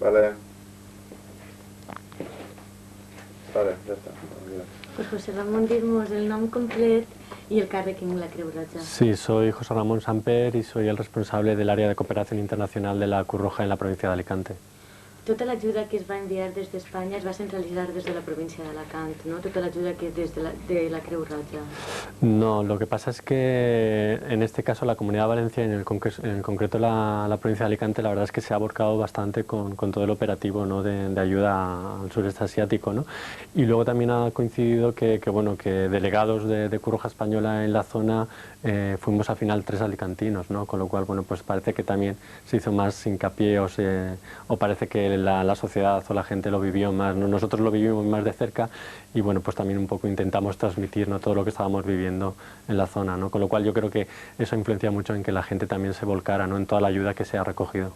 Vale. Vale, ja està. Pues José Ramón, dime el nombre completo y el càrrec en la Creu Roja. Sí, soy José Ramón Samper y soy el responsable del área de cooperación internacional de la Cruz Roja en la provincia de Alicante. Tota l'ajuda que es va enviar des d'Espanya es va centralitzar des de la província d'Alacant, no? Tota l'ajuda que des de la Creu Roja. No, lo que pasa es que en este caso la Comunidad Valenciana, en concreto la provincia de Alicante, la verdad es que se ha volcado bastante con todo el operativo, ¿no?, de ayuda al sureste asiático, ¿no? Y luego también ha coincidido que delegados de Cruz Roja Española en la zona fuimos al final 3 alicantinos, ¿no? Con lo cual, bueno, pues parece que también se hizo más hincapié o parece que la sociedad o la gente lo vivió más, ¿no? Nosotros lo vivimos más de cerca y bueno, pues también un poco intentamos transmitir, ¿no?, todo lo que estábamos viviendo en la zona, ¿no? Con lo cual yo creo que eso influencia mucho en que la gente también se volcara, ¿no?, en toda la ayuda que se ha recogido.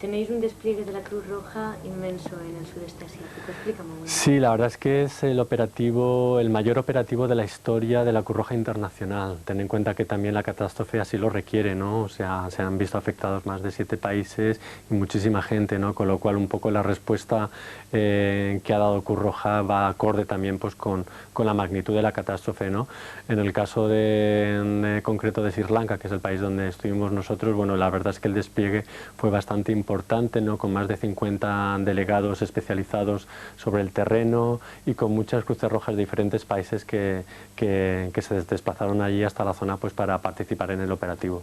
Tenéis un despliegue de la Cruz Roja inmenso en el sudeste asiático, explícame. Sí, la verdad es que es el mayor operativo de la historia de la Cruz Roja Internacional. Ten en cuenta que también la catástrofe así lo requiere, ¿no? O sea, se han visto afectados más de 7 países y muchísima gente, ¿no? Con lo cual un poco la respuesta que ha dado Cruz Roja va acorde también pues con la magnitud de la catástrofe, ¿no? En el caso concreto de Sri Lanka, que es el país donde estuvimos nosotros, bueno, la verdad es que el despliegue fue bastante importante, ¿no?, con más de 50 delegados especializados sobre el terreno y con muchas cruces rojas de diferentes países que se desplazaron allí hasta la zona pues para participar en el operativo.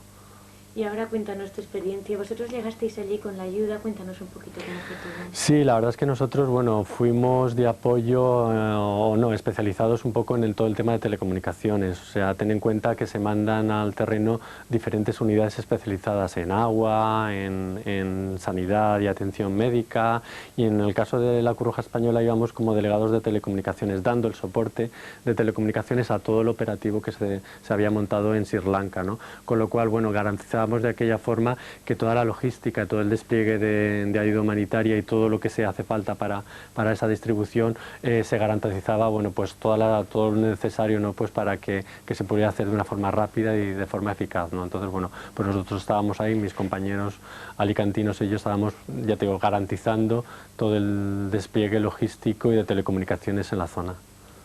Y ahora cuéntanos tu experiencia. Vosotros llegasteis allí con la ayuda, cuéntanos un poquito cómo fue todo. Sí, la verdad es que nosotros, bueno, fuimos de apoyo, especializados un poco en todo el tema de telecomunicaciones. O sea, ten en cuenta que se mandan al terreno diferentes unidades especializadas en agua, en sanidad y atención médica, y en el caso de la Cruz Roja Española íbamos como delegados de telecomunicaciones, dando el soporte de telecomunicaciones a todo el operativo que se había montado en Sri Lanka, ¿no? Con lo cual, bueno, garantizamos de aquella forma que toda la logística, todo el despliegue de ayuda humanitaria y todo lo que se hace falta para esa distribución se garantizaba, bueno, pues todo lo necesario, ¿no?, pues para que se pudiera hacer de una forma rápida y de forma eficaz, ¿no? Entonces, bueno, pues nosotros estábamos ahí, mis compañeros alicantinos y yo estábamos, ya te digo, garantizando todo el despliegue logístico y de telecomunicaciones en la zona.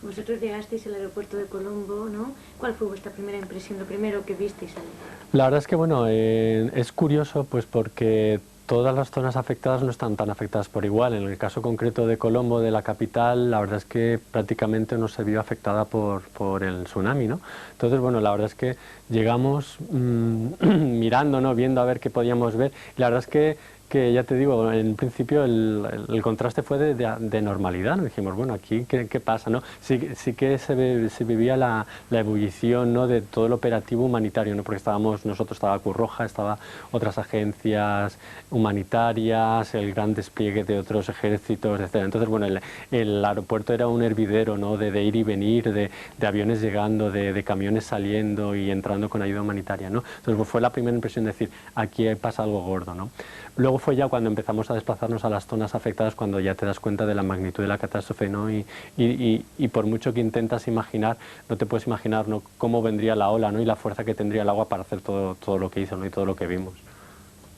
Vosotros llegasteis al aeropuerto de Colombo, ¿no? ¿Cuál fue vuestra primera impresión, lo primero que visteis allí? La verdad es que, bueno, es curioso pues porque todas las zonas afectadas no están tan afectadas por igual. En el caso concreto de Colombo, de la capital, la verdad es que prácticamente no se vio afectada por el tsunami, ¿no? Entonces, bueno, la verdad es que llegamos mirando, ¿no?, viendo a ver qué podíamos ver. Y la verdad es que ya te digo, en principio el contraste fue de normalidad, ¿no? Dijimos, bueno, aquí, ¿qué pasa, no? Sí que se vivía la ebullición, ¿no?, de todo el operativo humanitario, ¿no? Porque nosotros estaba Cruz Roja, estaba otras agencias humanitarias, el gran despliegue de otros ejércitos, etc. Entonces, bueno, el aeropuerto era un hervidero, ¿no?, de ir y venir, de aviones llegando, de camiones saliendo y entrando con ayuda humanitaria, ¿no? Entonces, pues, fue la primera impresión de decir, aquí pasa algo gordo, ¿no? Luego fue ya cuando empezamos a desplazarnos a las zonas afectadas, cuando ya te das cuenta de la magnitud de la catástrofe, ¿no? Y por mucho que intentas imaginar, no te puedes imaginar, ¿no?, cómo vendría la ola, ¿no?, y la fuerza que tendría el agua para hacer todo lo que hizo, ¿no?, y todo lo que vimos.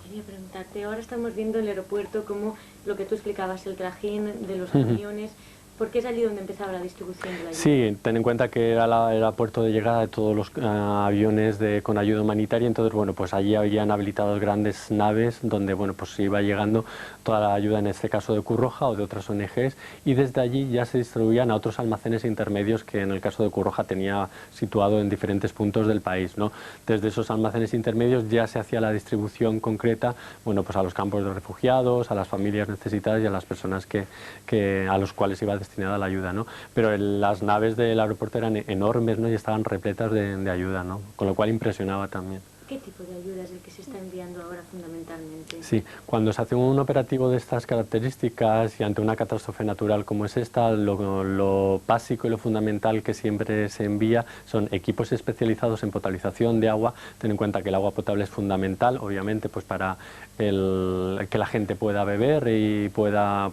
Quería preguntarte, ahora estamos viendo el aeropuerto como lo que tú explicabas, el trajín de los camiones. ¿Por qué es allí donde empezaba la distribución de la ayuda? Sí, ten en cuenta que era el puerto de llegada de todos los aviones con ayuda humanitaria, entonces, bueno, pues allí habían habilitado grandes naves donde, bueno, pues se iba llegando toda la ayuda, en este caso de Cruz Roja o de otras ONGs, y desde allí ya se distribuían a otros almacenes intermedios que en el caso de Cruz Roja tenía situado en diferentes puntos del país, ¿no? Desde esos almacenes intermedios ya se hacía la distribución concreta, bueno, pues a los campos de refugiados, a las familias necesitadas y a las personas a los cuales iba destinada la ayuda, ¿no? Pero las naves del aeropuerto eran enormes, ¿no?, y estaban repletas de ayuda, ¿no?, con lo cual impresionaba también. ¿Qué tipo de ayuda es el que se está enviando ahora fundamentalmente? Sí, cuando se hace un operativo de estas características y ante una catástrofe natural como es esta, lo básico y lo fundamental que siempre se envía son equipos especializados en potabilización de agua. Ten en cuenta que el agua potable es fundamental, obviamente, pues para que la gente pueda beber y pueda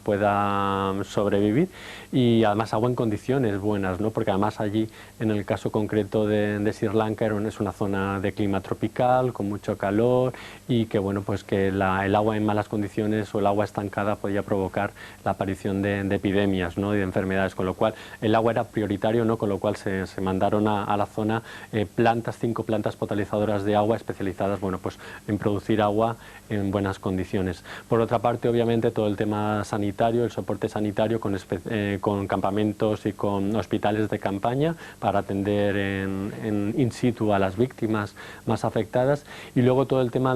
sobrevivir, y además agua en condiciones buenas, ¿no?, porque además allí, en el caso concreto de Sri Lanka, es una zona de clima tropical, tropical, con mucho calor, y que bueno, pues que el agua en malas condiciones o el agua estancada podía provocar la aparición de epidemias, ¿no? Y de enfermedades, con lo cual el agua era prioritario, ¿no? Con lo cual se mandaron a la zona 5 plantas potabilizadoras de agua especializadas, bueno, pues en producir agua en buenas condiciones. Por otra parte, obviamente, todo el tema sanitario, el soporte sanitario con campamentos y con hospitales de campaña para atender in situ a las víctimas más afectadas, y luego todo el tema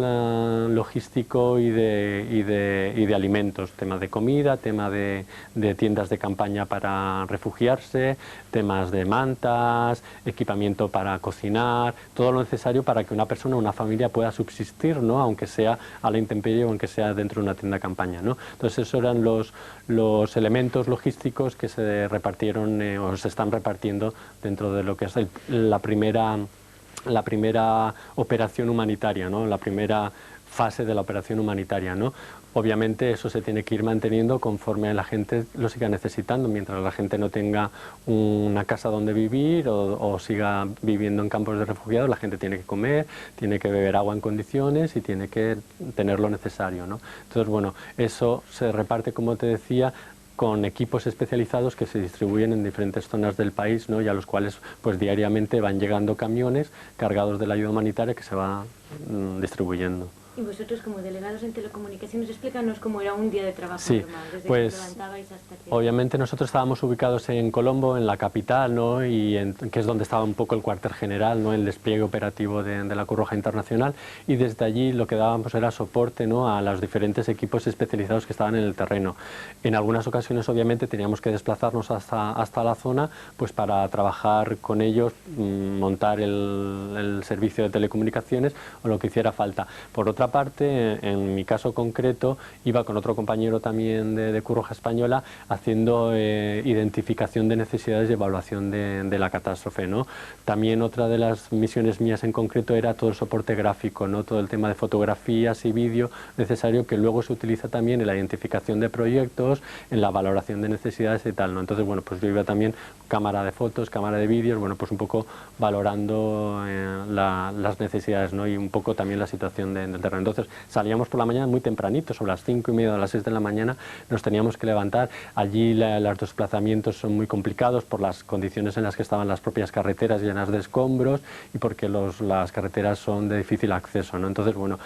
logístico y de alimentos, tema de comida, tema de tiendas de campaña para refugiarse, temas de mantas, equipamiento para cocinar, todo lo necesario para que una persona, una familia pueda subsistir, ¿no? Aunque sea a la intemperie o aunque sea dentro de una tienda de campaña, ¿no? Entonces esos eran los elementos logísticos que se repartieron o se están repartiendo dentro de lo que es la primera operación humanitaria, ¿no? La primera fase de la operación humanitaria, ¿no? Obviamente eso se tiene que ir manteniendo conforme la gente lo siga necesitando. Mientras la gente no tenga una casa donde vivir o siga viviendo en campos de refugiados, la gente tiene que comer, tiene que beber agua en condiciones y tiene que tener lo necesario, ¿no? Entonces, bueno, eso se reparte, como te decía, con equipos especializados que se distribuyen en diferentes zonas del país, ¿no? Y a los cuales pues diariamente van llegando camiones cargados de la ayuda humanitaria que se va distribuyendo. Y vosotros, como delegados en telecomunicaciones, explícanos cómo era un día de trabajo normal, desde pues, que os levantabais hasta que... Obviamente nosotros estábamos ubicados en Colombo, en la capital, ¿no? Que es donde estaba un poco el cuartel general, ¿no? El despliegue operativo de la Cruz Roja Internacional, y desde allí lo que dábamos era soporte, ¿no? A los diferentes equipos especializados que estaban en el terreno. En algunas ocasiones, obviamente, teníamos que desplazarnos hasta la zona pues para trabajar con ellos, montar el servicio de telecomunicaciones o lo que hiciera falta. Por otra parte, en mi caso concreto, iba con otro compañero también de Cruz Roja Española haciendo identificación de necesidades y evaluación de la catástrofe, ¿no? También otra de las misiones mías en concreto era todo el soporte gráfico, ¿no? Todo el tema de fotografías y vídeo necesario que luego se utiliza también en la identificación de proyectos, en la valoración de necesidades y tal, ¿no? Entonces, bueno, pues yo iba también cámara de fotos, cámara de vídeos, bueno, pues un poco valorando las necesidades, ¿no? Y un poco también la situación del terreno. Entonces salíamos por la mañana muy tempranito, sobre las 5:30 a las 6 de la mañana nos teníamos que levantar. Allí los desplazamientos son muy complicados por las condiciones en las que estaban las propias carreteras llenas de escombros y porque las carreteras son de difícil acceso, ¿no? Entonces, bueno,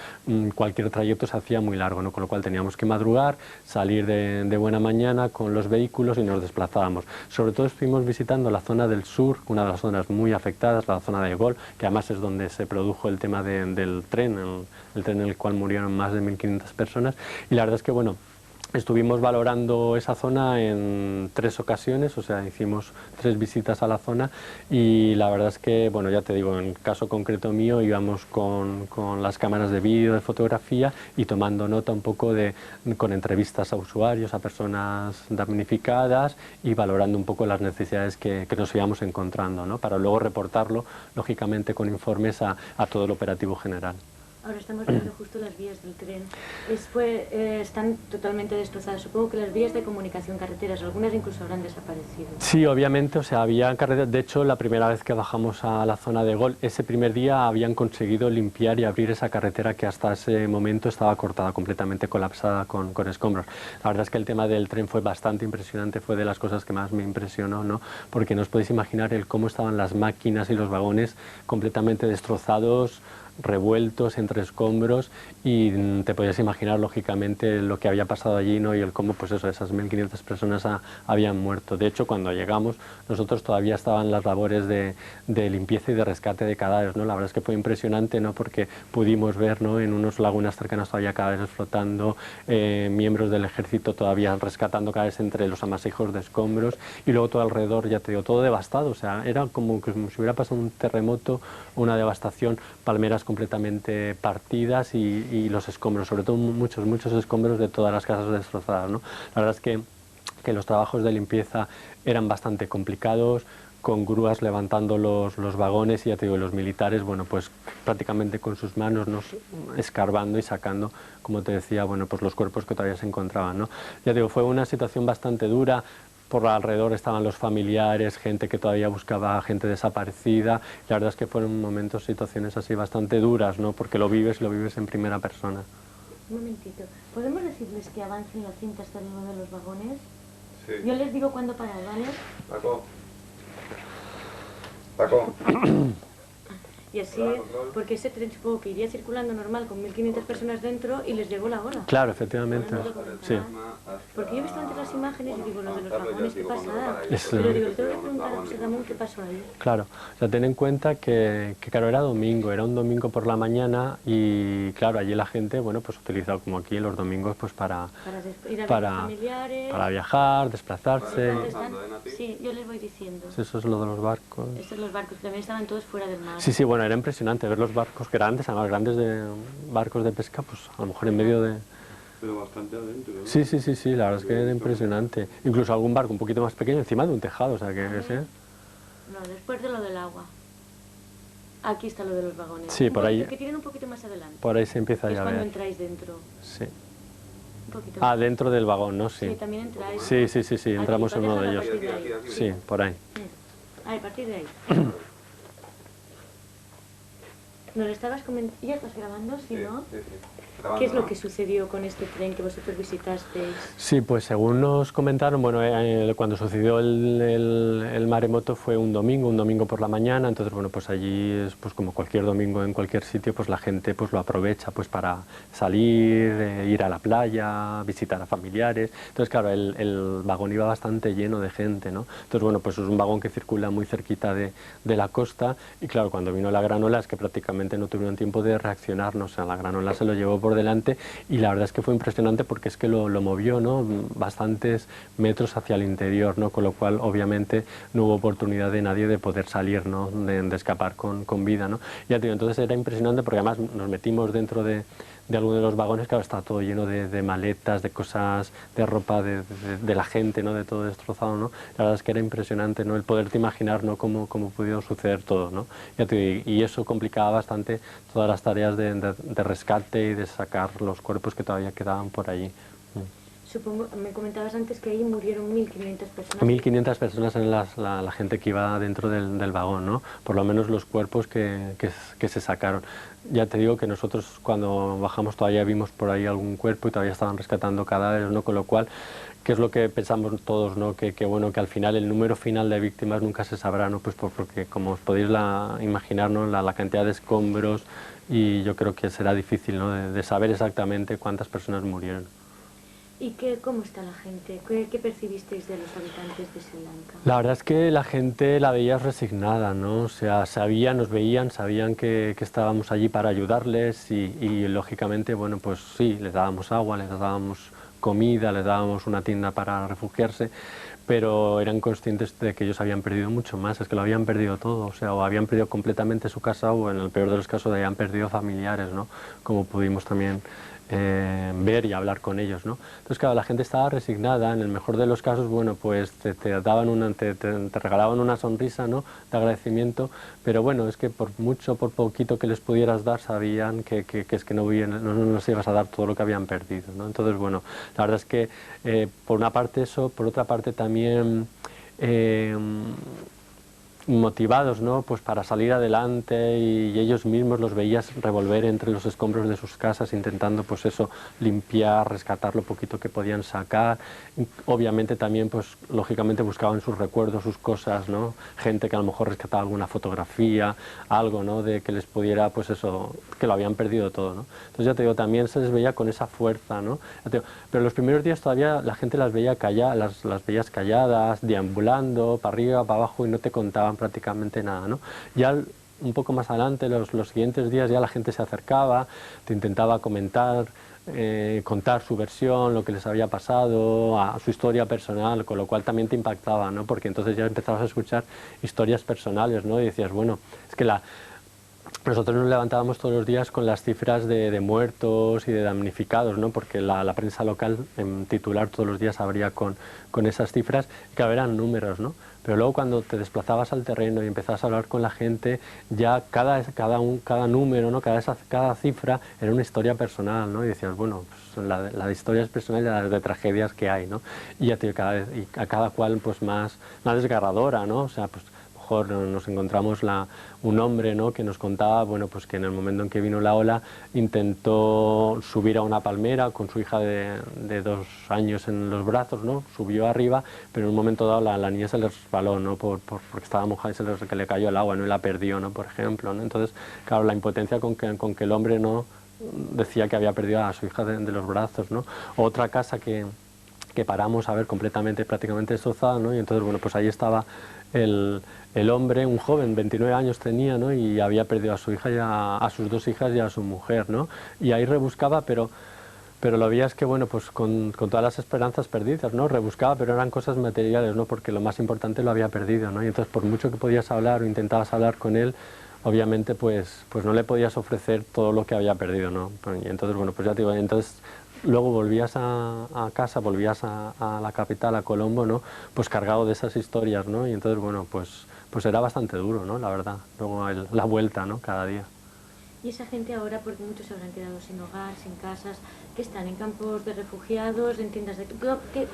cualquier trayecto se hacía muy largo, ¿no? Con lo cual teníamos que madrugar, salir de buena mañana con los vehículos y nos desplazábamos. Sobre todo estuvimos visitando la zona del sur, una de las zonas muy afectadas, la zona de Gol, que además es donde se produjo el tema del tren, el tren en el cual murieron más de 1.500 personas, y la verdad es que, bueno, estuvimos valorando esa zona en 3 ocasiones, o sea, hicimos 3 visitas a la zona, y la verdad es que, bueno, ya te digo, en el caso concreto mío íbamos con las cámaras de vídeo, de fotografía, y tomando nota un poco con entrevistas a usuarios, a personas damnificadas, y valorando un poco las necesidades que nos íbamos encontrando, ¿no? Para luego reportarlo, lógicamente, con informes a todo el operativo general. Ahora estamos viendo justo las vías del tren. Están totalmente destrozadas. Supongo que las vías de comunicación, carreteras, algunas incluso habrán desaparecido. Sí, obviamente, o sea, había carreteras. De hecho, la primera vez que bajamos a la zona de Gol, ese primer día habían conseguido limpiar y abrir esa carretera que hasta ese momento estaba cortada, completamente colapsada con escombros. La verdad es que el tema del tren fue bastante impresionante, fue de las cosas que más me impresionó, ¿no? Porque no os podéis imaginar cómo estaban las máquinas y los vagones completamente destrozados, revueltos entre escombros, y te podías imaginar lógicamente lo que había pasado allí, ¿no? Y el cómo pues eso, esas 1.500 personas habían muerto. De hecho, cuando llegamos nosotros todavía estaban las labores de limpieza y de rescate de cadáveres, ¿no? La verdad es que fue impresionante, ¿no? Porque pudimos ver, ¿no? En unos lagunas cercanas todavía cadáveres flotando, miembros del ejército todavía rescatando cadáveres entre los amasijos de escombros, y luego todo alrededor, ya te digo, todo devastado. O sea, era como si hubiera pasado un terremoto, una devastación, palmeras completamente partidas y los escombros, sobre todo muchos escombros de todas las casas destrozadas, ¿no? La verdad es que los trabajos de limpieza eran bastante complicados, con grúas levantando los vagones, y ya te digo, los militares, bueno, pues prácticamente con sus manos, ¿no? Escarbando y sacando, como te decía, bueno, pues los cuerpos que todavía se encontraban, ¿no? Ya te digo, fue una situación bastante dura. por alrededor estaban los familiares, gente que todavía buscaba gente desaparecida. La verdad es que fueron momentos, situaciones así bastante duras, ¿no? Porque lo vives en primera persona. Un momentito. ¿Podemos decirles que avancen la cinta hasta uno de los vagones? Sí. Yo les digo cuándo parar, ¿vale? Paco. Paco. Y así, porque ese tren supongo que iría circulando normal con 1.500 personas dentro y les llegó la hora. Claro, efectivamente. Sí. Porque yo he visto antes las imágenes y digo, lo de los vagones, qué pasada. Eso. Pero digo, le tengo que preguntar a José Ramón qué pasó ahí. Claro, o sea, ten en cuenta que claro, era domingo, era un domingo por la mañana y claro, allí la gente, bueno, pues utilizaba como aquí los domingos pues para ir a ver a los familiares. para viajar, desplazarse. ¿Dónde están? Sí, yo les voy diciendo. Eso es lo de los barcos. Estos los barcos también estaban todos fuera del mar. Sí, sí, bueno, era impresionante ver los barcos grandes, además grandes de barcos de pesca, pues a lo mejor en medio de... Pero bastante adentro, ¿no? Sí, sí, sí, sí, la verdad es que era impresionante. Incluso algún barco un poquito más pequeño encima de un tejado, o sea que... ¿sí? No, después de lo del agua. Aquí está lo de los vagones. Sí, por ahí... Que tienen un poquito más adelante. Por ahí se empieza Es ya a cuando ver. entráis dentro. Sí. Un poquito Ah, más. dentro del vagón, ¿no? Sí. Sí, también entráis. Sí, sí, sí, sí, entramos en uno de ellos. Sí, por ahí. A partir de ahí. Nos estabas comentando... ¿Ya estás grabando? Sí, ¿no? Sí, sí. ¿Qué es lo que sucedió con este tren que vosotros visitasteis? Sí, pues según nos comentaron, bueno, cuando sucedió el maremoto fue un domingo por la mañana, entonces bueno, pues allí es pues como cualquier domingo en cualquier sitio, pues la gente pues lo aprovecha pues para salir, ir a la playa, visitar a familiares. Entonces claro, el vagón iba bastante lleno de gente, ¿no? Entonces bueno, pues es un vagón que circula muy cerquita de la costa y claro, cuando vino la granola es que prácticamente no tuvieron tiempo de reaccionar, ¿no? O sea, la granola se lo llevó por delante y la verdad es que fue impresionante porque es que lo movió, ¿no? Bastantes metros hacia el interior, ¿no? Con lo cual obviamente no hubo oportunidad de nadie de poder salir, ¿no? de escapar con vida, ¿no? Ya te digo, entonces era impresionante porque además nos metimos dentro de alguno de los vagones, claro, está todo lleno de maletas, de cosas, de ropa de la gente, ¿no? De todo destrozado, ¿no? La verdad es que era impresionante, ¿no? El poderte imaginar, ¿no? Cómo pudo suceder todo, ¿no? Ya te digo, y eso complicaba bastante todas las tareas de rescate y de sacar los cuerpos que todavía quedaban por allí. Supongo, me comentabas antes que ahí murieron 1.500 personas. 1.500 personas en la gente que iba dentro del vagón, ¿no? Por lo menos los cuerpos que se sacaron. Ya te digo que nosotros cuando bajamos todavía vimos por ahí algún cuerpo y todavía estaban rescatando cadáveres, ¿no? Con lo cual, ¿qué es lo que pensamos todos, ¿no? Que bueno, que al final el número final de víctimas nunca se sabrá, ¿no? Pues porque como os podéis imaginar, ¿no? La cantidad de escombros y yo creo que será difícil, ¿no? de saber exactamente cuántas personas murieron. ¿Y cómo está la gente? ¿Qué percibisteis de los habitantes de Sri Lanka? La verdad es que la gente la veía resignada, ¿no? O sea, nos veían, sabían que estábamos allí para ayudarles y lógicamente, bueno, pues sí, les dábamos agua, les dábamos comida, les dábamos una tienda para refugiarse, pero eran conscientes de que ellos habían perdido mucho más, es que lo habían perdido todo, o sea, o habían perdido completamente su casa o en el peor de los casos habían perdido familiares, ¿no? Como pudimos también ver y hablar con ellos, ¿no? Entonces, claro, la gente estaba resignada, en el mejor de los casos, bueno, pues te daban te regalaban una sonrisa, ¿no? De agradecimiento, pero bueno, es que por mucho, por poquito que les pudieras dar, sabían que es que no nos ibas a dar todo lo que habían perdido, ¿no? Entonces, bueno, la verdad es que por una parte eso, por otra parte también motivados, ¿no? Pues para salir adelante y ellos mismos los veías revolver entre los escombros de sus casas intentando pues eso, limpiar, rescatar lo poquito que podían sacar. Obviamente también pues lógicamente buscaban sus recuerdos, sus cosas, ¿no? Gente que a lo mejor rescataba alguna fotografía, algo, ¿no? De que les pudiera pues eso, que lo habían perdido todo, ¿no? Entonces ya te digo, también se les veía con esa fuerza, ¿no? Ya te digo, pero los primeros días todavía la gente las veía calladas, las veías calladas, deambulando para arriba, para abajo y no te contaban prácticamente nada, ¿no? Ya un poco más adelante, los siguientes días ya la gente se acercaba, te intentaba comentar, contar su versión, lo que les había pasado, su historia personal, con lo cual también te impactaba, ¿no? Porque entonces ya empezabas a escuchar historias personales, ¿no? Y decías, bueno, es que nosotros nos levantábamos todos los días con las cifras de muertos y de damnificados, ¿no? Porque la prensa local en titular todos los días abría con esas cifras, que eran números, ¿no? pero luego cuando te desplazabas al terreno y empezabas a hablar con la gente, ya cada número, ¿no? cada cifra era una historia personal, ¿no? Y decías, bueno, pues la historia es personal de tragedias que hay, ¿no? Y ya te, a cada cual pues más desgarradora, ¿no? O sea, pues nos encontramos un hombre, ¿no? que nos contaba, bueno, pues que en el momento en que vino la ola intentó subir a una palmera con su hija de 2 años en los brazos, ¿no? Subió arriba, pero en un momento dado la niña se le resbaló, ¿no? porque estaba mojada y que le cayó el agua, ¿no? Y la perdió, ¿no? Por ejemplo, ¿no? Entonces, claro, la impotencia con que el hombre no decía que había perdido a su hija de los brazos, ¿no? Otra casa que paramos a ver prácticamente destrozada, ¿no? Y entonces, bueno, pues ahí estaba el hombre, un joven, 29 años tenía, ¿no? Y había perdido a su hija, a sus 2 hijas y a su mujer, ¿no? Y ahí rebuscaba, pero lo veías que, bueno, pues con todas las esperanzas perdidas, ¿no? Rebuscaba, pero eran cosas materiales, ¿no? Porque lo más importante lo había perdido, ¿no? Y entonces, por mucho que podías hablar o intentabas hablar con él, obviamente, pues no le podías ofrecer todo lo que había perdido, ¿no? Y entonces, bueno, pues ya te digo, entonces luego volvías a casa, volvías a la capital, a Colombo, ¿no? Pues cargado de esas historias, ¿no? Y entonces, bueno, pues era bastante duro, ¿no? La verdad, luego la vuelta, ¿no? Cada día. Y esa gente ahora, porque muchos se habrán quedado sin hogar, sin casas, que están en campos de refugiados, en tiendas de...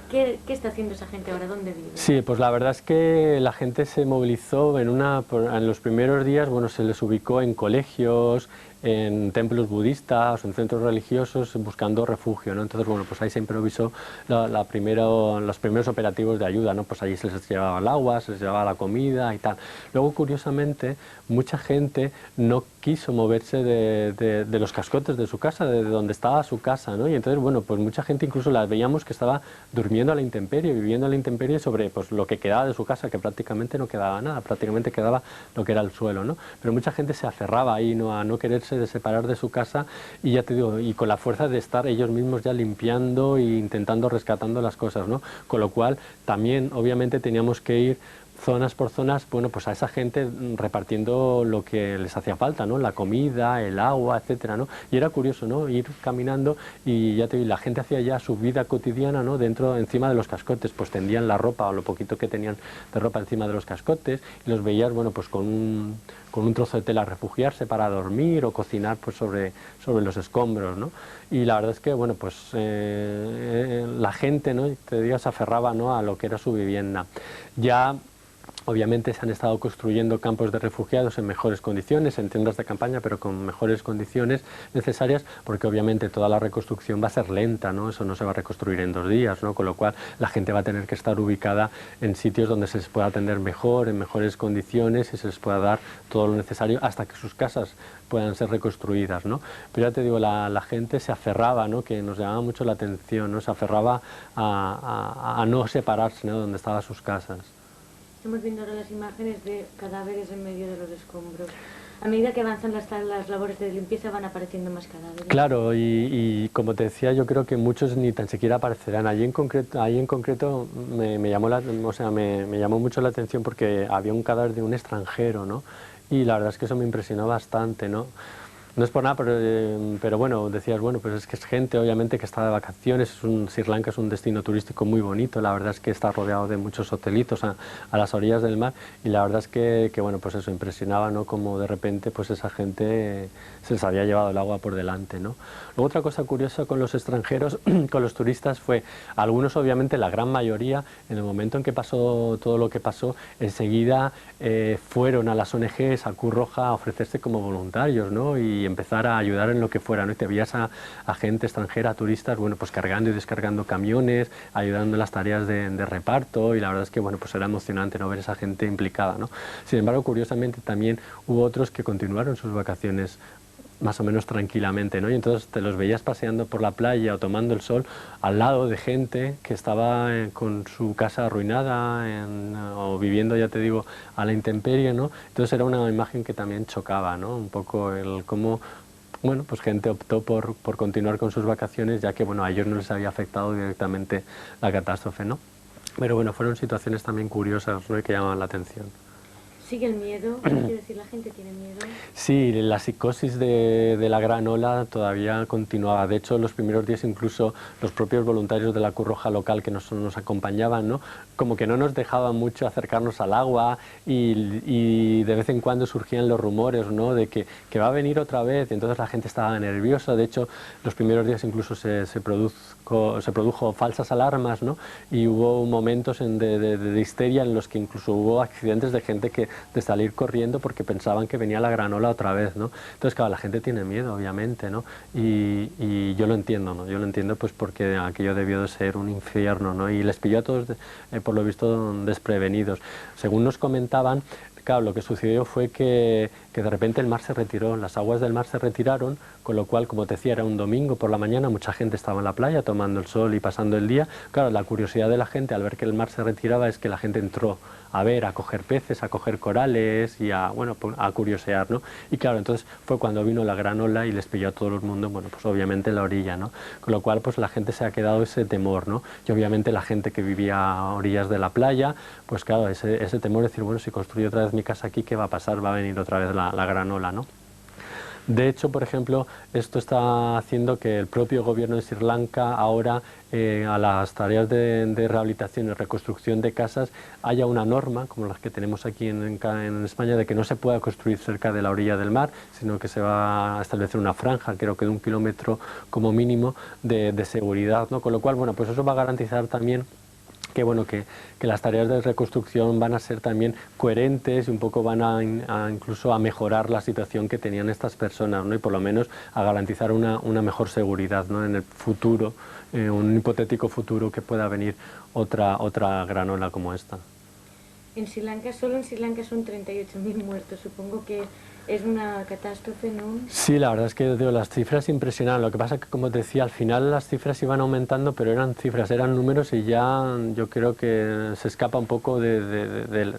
¿Qué está haciendo esa gente ahora? ¿Dónde vive? Sí, pues la verdad es que la gente se movilizó en los primeros días, bueno, se les ubicó en colegios, en templos budistas, en centros religiosos, buscando refugio, ¿no? Entonces, bueno, pues ahí se improvisó los primeros operativos de ayuda, ¿no? Pues allí se les llevaba el agua, se les llevaba la comida y tal. Luego, curiosamente, mucha gente no quiso moverse de los cascotes de su casa, de donde estaba su casa, ¿no? Y entonces, bueno, pues mucha gente incluso la veíamos que estaba durmiendo a la intemperie, viviendo a la intemperie sobre pues lo que quedaba de su casa, que prácticamente no quedaba nada, prácticamente quedaba lo que era el suelo, ¿no? Pero mucha gente se aferraba ahí, ¿no? A no quererse de separar de su casa y ya te digo, y con la fuerza de estar ellos mismos ya limpiando e intentando rescatando las cosas, ¿no? Con lo cual también obviamente teníamos que ir zonas por zonas, bueno, pues a esa gente repartiendo lo que les hacía falta, ¿no? La comida, el agua, etcétera, ¿no? Y era curioso, ¿no? Ir caminando y ya te digo, la gente hacía ya su vida cotidiana, ¿no? Encima de los cascotes, pues tendían la ropa o lo poquito que tenían de ropa encima de los cascotes y los veías, bueno, pues con un trozo de tela refugiarse para dormir o cocinar pues sobre los escombros, ¿no? Y la verdad es que, bueno, pues la gente, ¿no? Te digo, se aferraba, ¿no? A lo que era su vivienda. Ya obviamente se han estado construyendo campos de refugiados en mejores condiciones, en tiendas de campaña, pero con mejores condiciones necesarias, porque obviamente toda la reconstrucción va a ser lenta, ¿no? Eso no se va a reconstruir en 2 días, ¿no? Con lo cual la gente va a tener que estar ubicada en sitios donde se les pueda atender mejor, en mejores condiciones y se les pueda dar todo lo necesario hasta que sus casas puedan ser reconstruidas, ¿no? Pero ya te digo, la gente se aferraba, ¿no? Que nos llamaba mucho la atención, ¿no? Se aferraba a no separarse, ¿no? Donde estaban sus casas. Estamos viendo ahora las imágenes de cadáveres en medio de los escombros. A medida que avanzan las labores de limpieza van apareciendo más cadáveres. Claro, y como te decía, yo creo que muchos ni tan siquiera aparecerán. Allí en concreto me llamó mucho la atención porque había un cadáver de un extranjero, ¿no? Y la verdad es que eso me impresionó bastante, ¿no? No es por nada, pero bueno, decías, bueno, pues es que es gente obviamente que está de vacaciones, Sri Lanka es un destino turístico muy bonito, la verdad es que está rodeado de muchos hotelitos a las orillas del mar y la verdad es que bueno, pues eso impresionaba, ¿no? Como de repente pues esa gente se les había llevado el agua por delante, ¿no? Luego otra cosa curiosa con los extranjeros, con los turistas fue, algunos obviamente, la gran mayoría, en el momento en que pasó todo lo que pasó, enseguida fueron a las ONGs, a Cruz Roja, a ofrecerse como voluntarios, ¿no? Y empezar a ayudar en lo que fuera, ¿no? Y te veías a gente extranjera, a turistas, bueno, pues cargando y descargando camiones, ayudando en las tareas de reparto y la verdad es que, bueno, pues era emocionante, ¿no? Ver esa gente implicada, ¿no? Sin embargo, curiosamente también hubo otros que continuaron sus vacaciones más o menos tranquilamente, ¿no? Y entonces te los veías paseando por la playa o tomando el sol al lado de gente que estaba con su casa arruinada o viviendo, ya te digo, a la intemperie, ¿no? Entonces era una imagen que también chocaba, ¿no? Un poco el cómo, bueno, pues gente optó por continuar con sus vacaciones, ya que, bueno, a ellos no les había afectado directamente la catástrofe, ¿no? Pero bueno, fueron situaciones también curiosas, ¿no? Y que llamaban la atención. ¿Sigue el miedo? Quiero decir, ¿la gente tiene miedo? Sí, la psicosis de la gran ola todavía continuaba. De hecho, los primeros días incluso los propios voluntarios de la Cruz Roja local que nos acompañaban, ¿no? Como que no nos dejaban mucho acercarnos al agua y de vez en cuando surgían los rumores, ¿no? De que va a venir otra vez, y entonces la gente estaba nerviosa. De hecho, los primeros días incluso se produjo falsas alarmas, ¿no? Y hubo momentos de histeria en los que incluso hubo accidentes de gente de salir corriendo porque pensaban que venía la gran ola otra vez, ¿no? Entonces, claro, la gente tiene miedo, obviamente, ¿no? Y yo lo entiendo, ¿no? Yo lo entiendo pues porque aquello debió de ser un infierno, ¿no? Y les pilló a todos, por lo visto, desprevenidos. Según nos comentaban, claro, lo que sucedió fue que de repente el mar se retiró, las aguas del mar se retiraron, con lo cual, como te decía, era un domingo por la mañana, mucha gente estaba en la playa tomando el sol y pasando el día. Claro, la curiosidad de la gente al ver que el mar se retiraba es que la gente entró a ver, a coger peces, a coger corales y a, bueno, a curiosear, ¿no? Y claro, entonces fue cuando vino la gran ola y les pilló a todo el mundo, bueno, pues obviamente en la orilla, ¿no? Con lo cual, pues la gente se ha quedado ese temor, ¿no? Y obviamente la gente que vivía a orillas de la playa, pues claro, ese temor de decir, bueno, si construyo otra vez mi casa aquí, ¿qué va a pasar? Va a venir otra vez la gran ola, ¿no? De hecho, por ejemplo, esto está haciendo que el propio gobierno de Sri Lanka ahora a las tareas de rehabilitación y reconstrucción de casas haya una norma, como las que tenemos aquí en España, de que no se pueda construir cerca de la orilla del mar, sino que se va a establecer una franja, creo que de 1 kilómetro como mínimo, de seguridad, ¿no? Con lo cual, bueno, pues eso va a garantizar también que, bueno, que las tareas de reconstrucción van a ser también coherentes y un poco van incluso a mejorar la situación que tenían estas personas, ¿no? Y por lo menos a garantizar una mejor seguridad, ¿no? En el futuro, un hipotético futuro que pueda venir otra gran ola como esta. En Sri Lanka, solo en Sri Lanka son 38.000 muertos, supongo que es una catástrofe, ¿no? Sí, la verdad es que digo, las cifras impresionan. Lo que pasa es que, como te decía, al final las cifras iban aumentando, pero eran cifras, eran números y ya yo creo que se escapa un poco de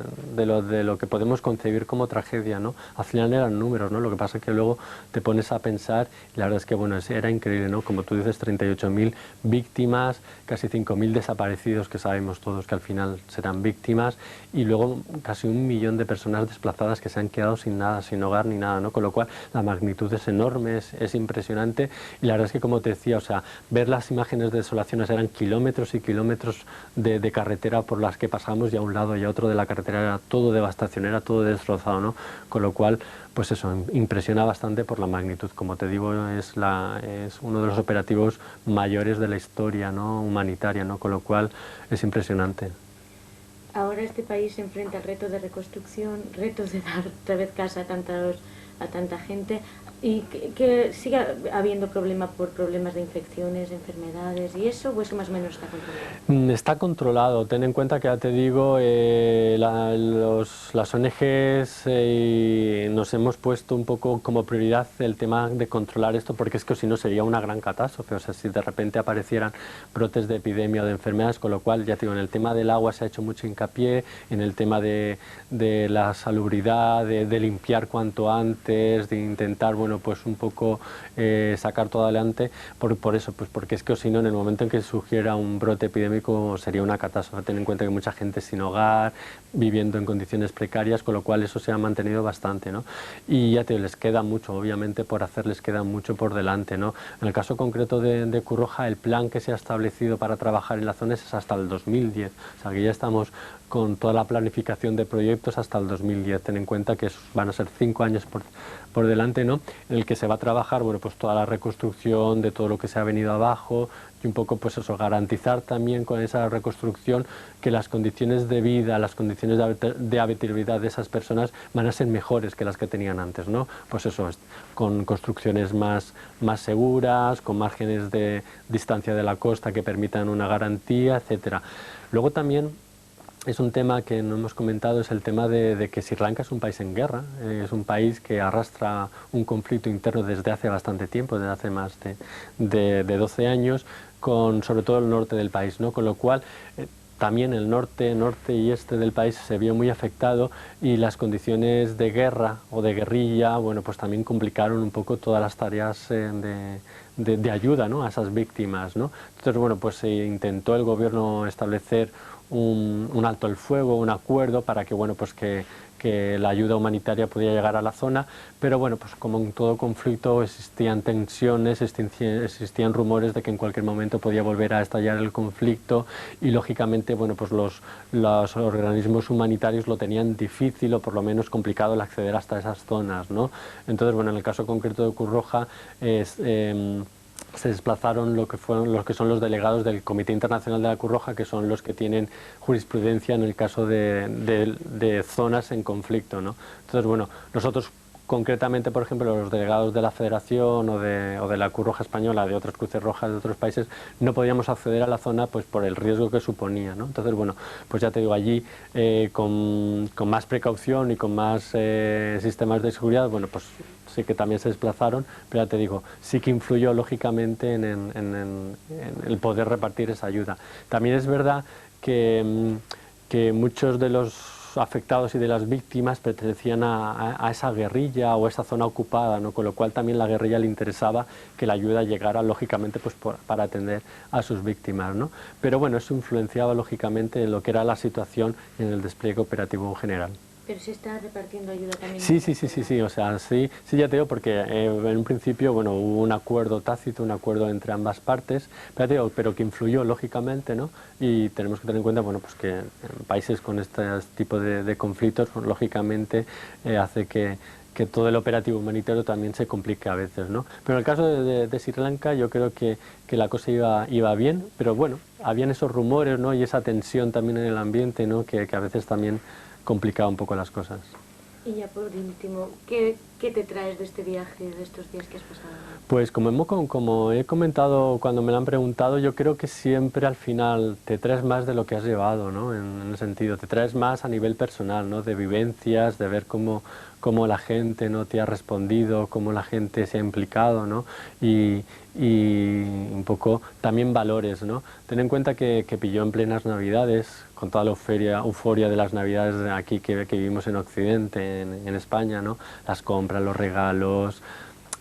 lo que podemos concebir como tragedia, ¿no? Al final eran números, ¿no? Lo que pasa es que luego te pones a pensar y la verdad es que, bueno, era increíble, ¿no? Como tú dices, 38.000 víctimas, casi 5.000 desaparecidos, que sabemos todos que al final serán víctimas, y luego casi 1 millón de personas desplazadas que se han quedado sin nada, sin hogar ni nada, ¿no? Con lo cual la magnitud es enorme, es impresionante, y la verdad es que, como te decía, o sea, ver las imágenes de desolaciones, eran kilómetros y kilómetros de carretera por las que pasamos, y a un lado y a otro de la carretera era todo devastación, era todo destrozado, ¿no? Con lo cual, pues eso, impresiona bastante por la magnitud. Como te digo, es uno de los operativos mayores de la historia, ¿no? Humanitaria, ¿no? Con lo cual es impresionante. Ahora este país se enfrenta al reto de reconstrucción, retos de dar otra vez casa a tanta gente, y que siga habiendo problemas de infecciones, de enfermedades y eso, o eso más o menos está controlado. Está controlado. Ten en cuenta que, ya te digo, las ONGs nos hemos puesto un poco como prioridad el tema de controlar esto, porque es que si no sería una gran catástrofe. O sea, si de repente aparecieran brotes de epidemia o de enfermedades, con lo cual, ya te digo, en el tema del agua se ha hecho mucho hincapié, en el tema de la salubridad, de limpiar cuanto antes, de intentar, bueno, pues un poco sacar todo adelante, por eso, pues porque es que si no, en el momento en que surgiera un brote epidémico sería una catástrofe. Ten en cuenta que mucha gente sin hogar, viviendo en condiciones precarias, con lo cual eso se ha mantenido bastante, ¿no? Y ya te les queda mucho, obviamente por hacer les queda mucho por delante, ¿no? En el caso concreto de Cruz Roja, el plan que se ha establecido para trabajar en la zona es hasta el 2010, o sea que ya estamos con toda la planificación de proyectos hasta el 2010. Ten en cuenta que van a ser 5 años por delante, ¿no? En el que se va a trabajar, bueno, pues toda la reconstrucción de todo lo que se ha venido abajo, y un poco, pues eso, garantizar también con esa reconstrucción que las condiciones de vida, las condiciones de habitabilidad de esas personas van a ser mejores que las que tenían antes, ¿no? Pues eso, con construcciones más seguras, con márgenes de distancia de la costa que permitan una garantía, etcétera. Luego también es un tema que no hemos comentado, es el tema de que Sri Lanka es un país en guerra, es un país que arrastra un conflicto interno desde hace bastante tiempo, desde hace más de 12 años, con sobre todo el norte del país, ¿no? Con lo cual también el norte y este del país se vio muy afectado, y las condiciones de guerra o de guerrilla, bueno, pues también complicaron un poco todas las tareas de ayuda, ¿no? A esas víctimas, ¿no? Entonces, bueno, pues se intentó el gobierno establecer un alto el fuego, un acuerdo para que, bueno, pues que que la ayuda humanitaria podía llegar a la zona, pero bueno, pues como en todo conflicto existían tensiones, existían rumores de que en cualquier momento podía volver a estallar el conflicto y lógicamente, bueno, pues los organismos humanitarios lo tenían difícil o por lo menos complicado el acceder hasta esas zonas, ¿no? Entonces, bueno, en el caso concreto de Cruz Roja se desplazaron los que son los delegados del Comité Internacional de la Cruz Roja, que son los que tienen jurisprudencia en el caso de zonas en conflicto, ¿no? Entonces, bueno, nosotros concretamente, por ejemplo, los delegados de la Federación o de la Cruz Roja Española, de otras Cruces Rojas de otros países, no podíamos acceder a la zona pues por el riesgo que suponía, ¿no? Entonces, bueno, pues ya te digo, allí con más precaución y con más sistemas de seguridad, bueno, pues sí que también se desplazaron, pero ya te digo, sí que influyó lógicamente en el poder repartir esa ayuda. También es verdad que muchos de los afectados y de las víctimas pertenecían a esa guerrilla o a esa zona ocupada, ¿no? Con lo cual también la guerrilla le interesaba que la ayuda llegara lógicamente pues para atender a sus víctimas, ¿no? Pero bueno, eso influenciaba lógicamente en lo que era la situación y en el despliegue operativo en general. Pero se está repartiendo ayuda también. Sí, o sea, sí, ya te digo, porque en un principio, bueno, hubo un acuerdo tácito, un acuerdo entre ambas partes, pero que influyó lógicamente, ¿no? Y tenemos que tener en cuenta, bueno, pues que en países con este tipo de conflictos, pues, lógicamente hace que todo el operativo humanitario también se complique a veces, ¿no? Pero en el caso de Sri Lanka yo creo que la cosa iba bien, pero bueno, habían esos rumores, ¿no? Y esa tensión también en el ambiente, ¿no? Que a veces también complicaba un poco las cosas. Y ya por último, ¿qué te traes de este viaje, de estos días que has pasado? Pues como he comentado cuando me lo han preguntado, yo creo que siempre al final te traes más de lo que has llevado, ¿no? En el sentido, te traes más a nivel personal, ¿no? De vivencias, de ver cómo la gente no te ha respondido, cómo la gente se ha implicado, ¿no? Y un poco también valores, ¿no? Ten en cuenta que pilló en plenas Navidades, con toda la euforia de las Navidades de aquí que vivimos en Occidente, en España, ¿no? Las compras, los regalos,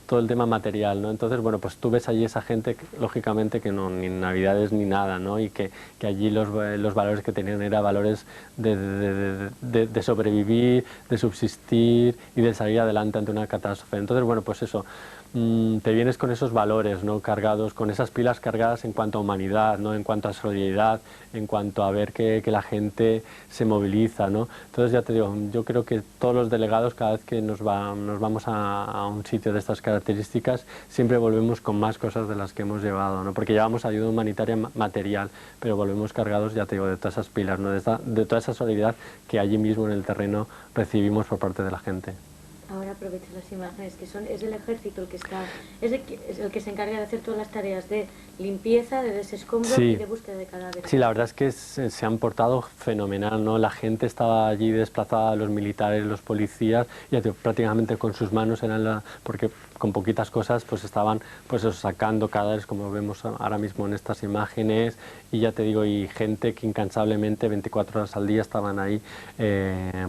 todo el tema material, ¿no? Entonces, bueno, pues tú ves allí esa gente, lógicamente, que no, ni Navidades ni nada, ¿no? Y que allí los valores que tenían eran valores de sobrevivir, de subsistir y de salir adelante ante una catástrofe. Entonces, bueno, pues eso, te vienes con esos valores, ¿no? Cargados, con esas pilas cargadas en cuanto a humanidad, ¿no? En cuanto a solidaridad, en cuanto a ver que la gente se moviliza, ¿no? Entonces, ya te digo, yo creo que todos los delegados, cada vez que nos vamos a un sitio de estas características, siempre volvemos con más cosas de las que hemos llevado, ¿no? Porque llevamos ayuda humanitaria material, pero volvemos cargados, ya te digo, de todas esas pilas, ¿no? De toda esa solidaridad que allí mismo en el terreno recibimos por parte de la gente. Ahora aprovecho las imágenes, es el ejército el que es el que se encarga de hacer todas las tareas de limpieza, de desescombro y de búsqueda de cadáveres. Sí, la verdad es que se han portado fenomenal, ¿no? La gente estaba allí desplazada, los militares, los policías, y prácticamente con sus manos porque con poquitas cosas pues estaban pues sacando cadáveres, como vemos ahora mismo en estas imágenes, y ya te digo, y gente que incansablemente 24 horas al día estaban ahí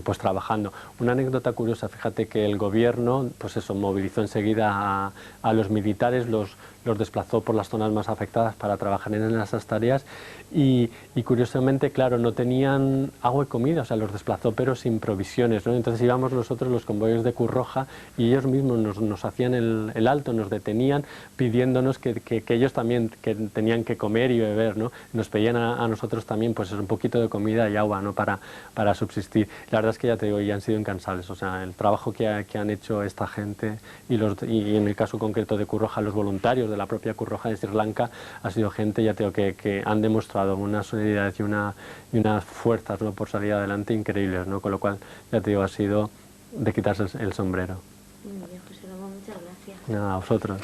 pues trabajando. Una anécdota curiosa, fíjate que el gobierno pues eso, movilizó enseguida a los militares, los desplazó por las zonas más afectadas para trabajar en esas tareas y curiosamente, claro, no tenían agua y comida, o sea, los desplazó pero sin provisiones, ¿no? Entonces íbamos nosotros, los convoyes de Cruz Roja, y ellos mismos nos hacían el alto, nos detenían pidiéndonos que ellos también que tenían que comer y beber, ¿no? Nos pedían a nosotros también pues un poquito de comida y agua, ¿no? Para subsistir. La verdad es que ya te digo, ya han sido incansables, o sea, el trabajo que han hecho esta gente y en el caso concreto de Cruz Roja, los voluntarios de la propia Cruz Roja de Sri Lanka, ha sido gente, ya te digo, que han demostrado una solidaridad y unas fuerzas, ¿no? Por salir adelante increíbles, ¿no? Con lo cual, ya te digo, ha sido de quitarse el sombrero. Muy bien, José Ramón, muchas gracias. Nada, a vosotros.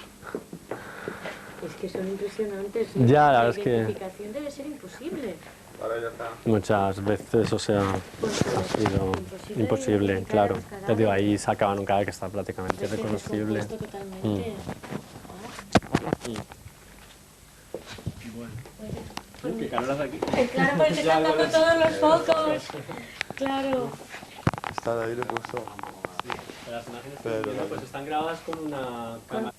Es que son impresionantes. Ya, la verdad es que la identificación debe ser imposible. Ahora ya está. Muchas veces, o sea, ha sido imposible, claro. Ya digo, ahí sacaban un cadáver que está prácticamente reconocible. Totalmente. Bueno. ¿Qué calor hace aquí? Claro, porque están dando todos los focos. Claro. Está de aire puesto. Las imágenes pues están grabadas con una cámara.